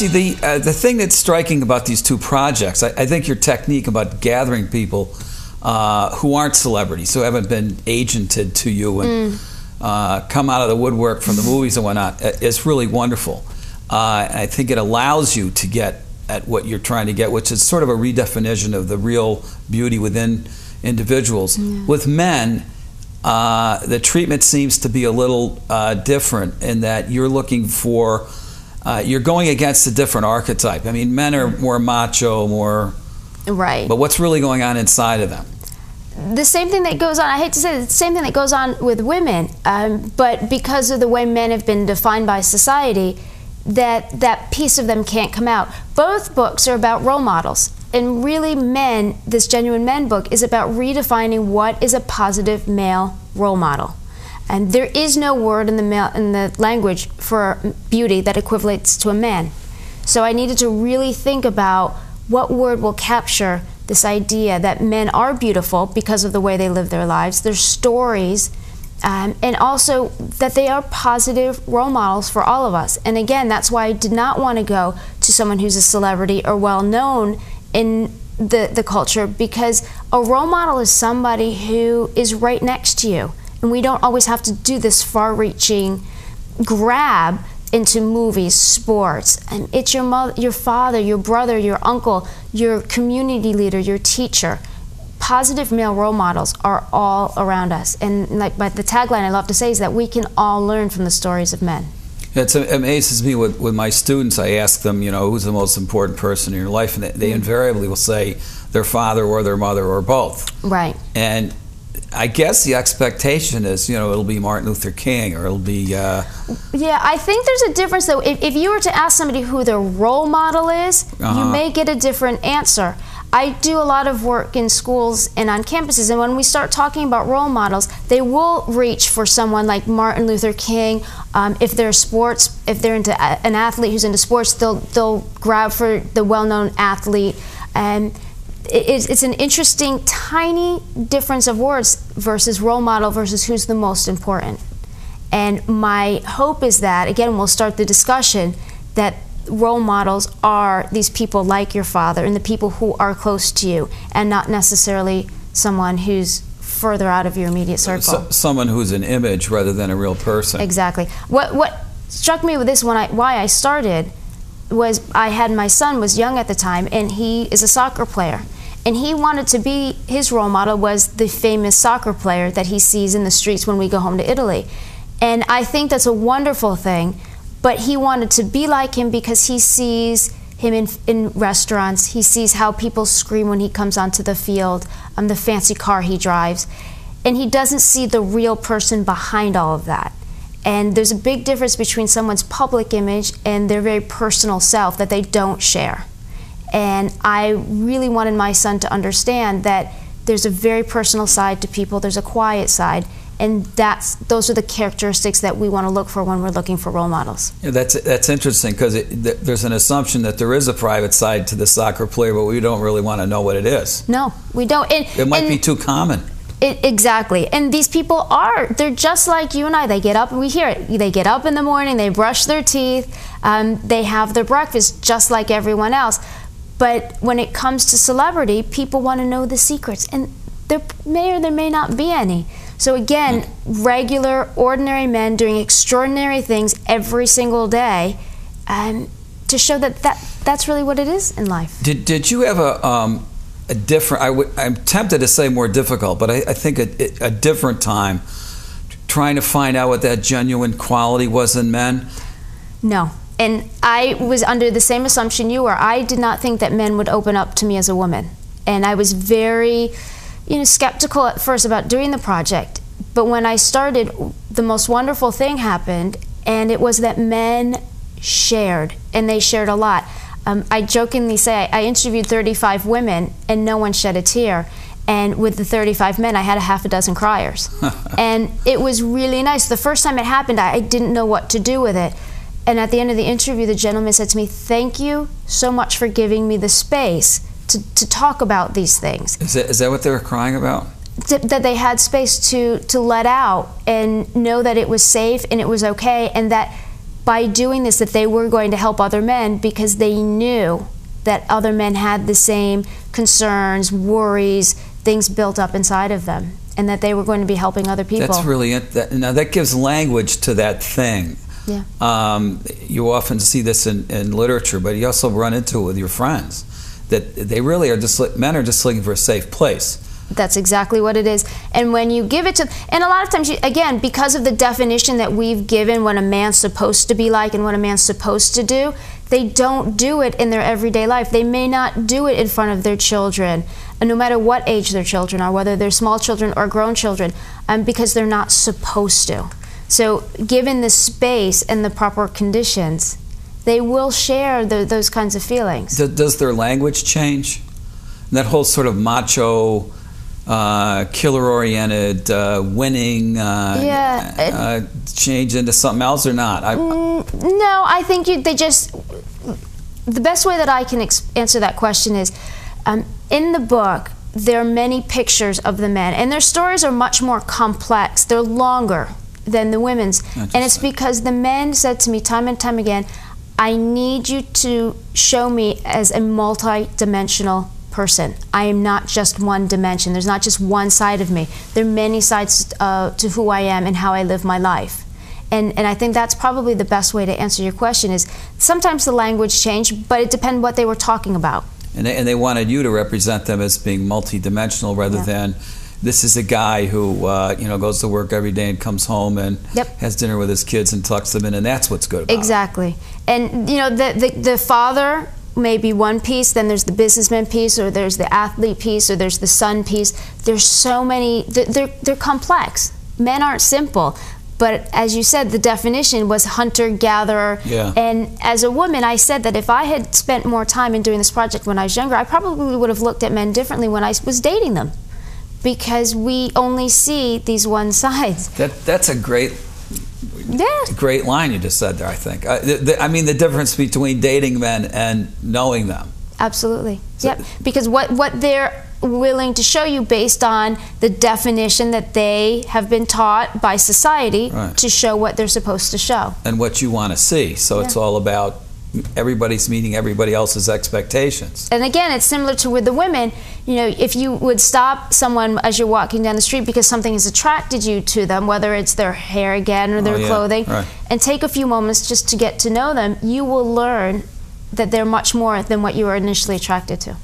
Nancy, the thing that's striking about these two projects, I think your technique about gathering people who aren't celebrities, who haven't been agented to you and come out of the woodwork from the movies and whatnot, is really wonderful. I think it allows you to get at what you're trying to get, which is sort of a redefinition of the real beauty within individuals. With men, the treatment seems to be a little different in that you're looking for, you're going against a different archetype. I mean, men are more macho, more... Right. But what's really going on inside of them? The same thing that goes on, I hate to say it, the same thing that goes on with women, but because of the way men have been defined by society, that piece of them can't come out. Both books are about role models. And really, men, this Genuine Men book is about redefining what is a positive male role model. And there is no word in the language for beauty that equates to a man. So I needed to really think about what word will capture this idea that men are beautiful because of the way they live their lives, their stories, and also that they are positive role models for all of us. And again, that's why I did not want to go to someone who's a celebrity or well-known in the culture, because a role model is somebody who is right next to you. And we don't always have to do this far-reaching grab into movies, sports. And it's your mother, your father, your brother, your uncle, your community leader, your teacher. Positive male role models are all around us. And but the tagline I love to say is that we can all learn from the stories of men. It amazes me with my students. I ask them, you know, who's the most important person in your life, and they invariably will say their father or their mother or both. Right. And I guess the expectation is, you know, it'll be Martin Luther King, or it'll be... Yeah, I think there's a difference, though. If you were to ask somebody who their role model is, you may get a different answer. I do a lot of work in schools and on campuses, and when we start talking about role models, they will reach for someone like Martin Luther King. If they're sports, if they're into an athlete who's into sports, they'll grab for the well-known athlete. And it's an interesting, tiny difference of words versus role model versus who's the most important. And my hope is that, again, we'll start the discussion, that role models are these people like your father and the people who are close to you, and not necessarily someone who's further out of your immediate circle. Someone who's an image rather than a real person. Exactly. What struck me with this, why I started, was I had my son was young at the time, and he is a soccer player. And he wanted to be, his role model was the famous soccer player that he sees in the streets when we go home to Italy. And I think that's a wonderful thing. But he wanted to be like him because he sees him in restaurants. He sees how people scream when he comes onto the field, the fancy car he drives. And he doesn't see the real person behind all of that. And there's a big difference between someone's public image and their very personal self that they don't share. And I really wanted my son to understand that there's a very personal side to people, there's a quiet side, and those are the characteristics that we want to look for when we're looking for role models. Yeah, that's interesting, because there's an assumption that there is a private side to the soccer player, but we don't really want to know what it is. No, we don't. It might be too common. Exactly. And these people they're just like you and I. They get up, and we hear it. They get up in the morning, they brush their teeth, they have their breakfast just like everyone else. But when it comes to celebrity, people want to know the secrets, and there may or there may not be any. So again, regular, ordinary men doing extraordinary things every single day, to show that's really what it is in life. Did you have a different, I'm tempted to say more difficult, but I think a different time trying to find out what that genuine quality was in men? No. And I was under the same assumption you were. I did not think that men would open up to me as a woman. And I was very, skeptical at first about doing the project. But when I started, the most wonderful thing happened, and it was that men shared, and they shared a lot. I jokingly say I interviewed 35 women, and no one shed a tear. And with the 35 men, I had a half a dozen criers. And it was really nice. The first time it happened, I didn't know what to do with it. And at the end of the interview, the gentleman said to me, "Thank you so much for giving me the space to talk about these things." Is that what they were crying about? That they had space to let out and know that it was safe and it was okay, and that by doing this, that they were going to help other men because they knew that other men had the same concerns, worries, things built up inside of them, and that they were going to be helping other people. That's really it. Now that gives language to that thing. Yeah. You often see this in literature, but you also run into it with your friends, that they really are just, men are just looking for a safe place. That's exactly what it is. And when you give it to, and a lot of times, again, because of the definition that we've given what a man's supposed to be like and what a man's supposed to do, they don't do it in their everyday life. They may not do it in front of their children, no matter what age their children are, whether they're small children or grown children, because they're not supposed to. So given the space and the proper conditions, they will share those kinds of feelings. Does their language change? That whole sort of macho, killer-oriented, winning, change into something else or not? No, I think they just. The best way that I can answer that question is, in the book, there are many pictures of the men, and their stories are much more complex. They're longer than the women's, and it's because the men said to me time and time again, I need you to show me as a multi-dimensional person. I am not just one dimension. There's not just one side of me. There are many sides to who I am and how I live my life. And I think that's probably the best way to answer your question is sometimes the language changed, but it depends what they were talking about. And they wanted you to represent them as being multidimensional rather than this is a guy who goes to work every day and comes home and has dinner with his kids and tucks them in, and that's what's good about Exactly. And the father may be one piece, then there's the businessman piece, or there's the athlete piece, or there's the son piece. There's so many, they're complex. Men aren't simple. But as you said, the definition was hunter-gatherer. Yeah. And as a woman, I said that if I had spent more time in doing this project when I was younger, I probably would have looked at men differently when I was dating them. Because we only see these one sides. That's a great line you just said there, I think. I mean, the difference between dating men and knowing them. Absolutely. So, because what they're willing to show you based on the definition that they have been taught by society to show what they're supposed to show. And what you want to see. So it's all about everybody's meeting everybody else's expectations. And again, it's similar to with the women. You know, if you would stop someone as you're walking down the street because something has attracted you to them, whether it's their hair again or their clothing, and take a few moments just to get to know them, you will learn that they're much more than what you were initially attracted to.